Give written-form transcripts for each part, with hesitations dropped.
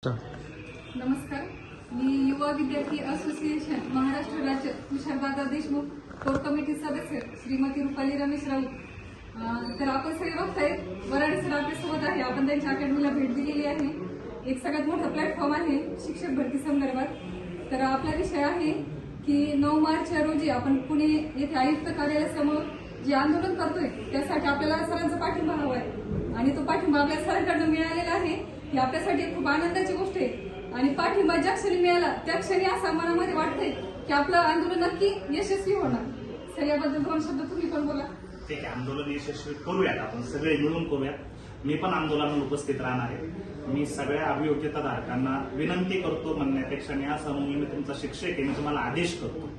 नमस्कार, मी युवा विद्यार्थी असोसिएशन महाराष्ट्र राज्य तुषारदादा देशमुख कोर कमिटी सदस्य श्रीमती रुपाली रमेश राऊत। तर आपण सगळे बघताय वराडे सर आपल्यासोबत आहे। आपण त्यांच्या अकॅडमीला भेट दिलेली आहे। एक सगळ्यात मोठा प्लॅटफॉर्म आहे शिक्षक भरती संदर्भात। तर आपला विषय आहे की 9 मार्च रोजी आपण पुणे येथे आयुक्त कार्यालयासमोर जे आंदोलन करतोय त्यासाठी आपल्याला सरांचा पाठिंबा हवा आहे आणि तो पाठिंबा आपल्या सरांकडून मिळालेला आहे। ही आपल्यासाठी खूप आनंदाची गोष्ट आहे आणि पाठिंबा ज्या क्षणी मिळाला त्या क्षणी असं मनामध्ये वाटतंय की आपलं आंदोलन नक्की यशस्वी होणार। सर याबद्दल 2 शब्द तुम्ही पण बोला। ठीक आहे, आंदोलन यशस्वी करूयात, आपण सगळे मिळून करूयात। मी पण आंदोलनात उपस्थित राहणार आहे। मी सगळ्या अभियोग्यताधारकांना विनंती करतो म्हणण्यापेक्षा मी असं म्हणून मी तुमचा शिक्षक आहे, मी तुम्हाला आदेश करतो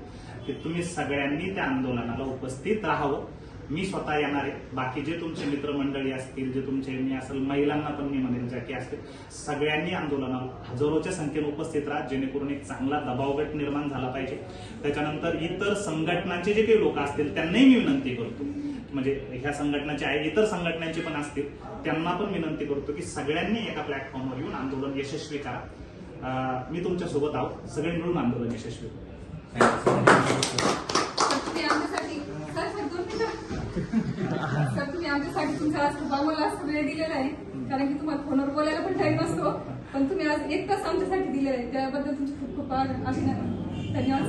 की तुम्ही सगळ्यांनी त्या आंदोलनाला उपस्थित राहावं। मी स्वतः येणार आहे, बाकी जे तुमचे मित्रमंडळी असतील, जे तुमचे मी असेल, महिलांना पण मी म्हणेल ज्या की असतील, सगळ्यांनी आंदोलनाला हजारोच्या संख्येने उपस्थित राहा, जेणेकरून एक चांगला दबावगट निर्माण झाला पाहिजे। त्याच्यानंतर इतर संघटनांचे जे काही लोक असतील त्यांनाही मी विनंती करतो, म्हणजे ह्या संघटनाचे आहे, इतर संघटनांचे पण असतील, त्यांना पण विनंती करतो की सगळ्यांनी एका प्लॅटफॉर्मवर येऊन आंदोलन यशस्वी करा। मी तुमच्या सोबत आहोत, सगळे मिळून आंदोलन यशस्वी सर तुम्ही आमच्यासाठी तुमचा आज खूप अमोल वेळ दिलेला आहे, कारण की तुम्हाला फोनवर बोलायला पण टाइम असतो, पण तुम्ही आज 1 तास आमच्यासाठी दिलेला आहे, त्याबद्दल तुमचे खूप खूप अभिनंदन, धन्यवाद।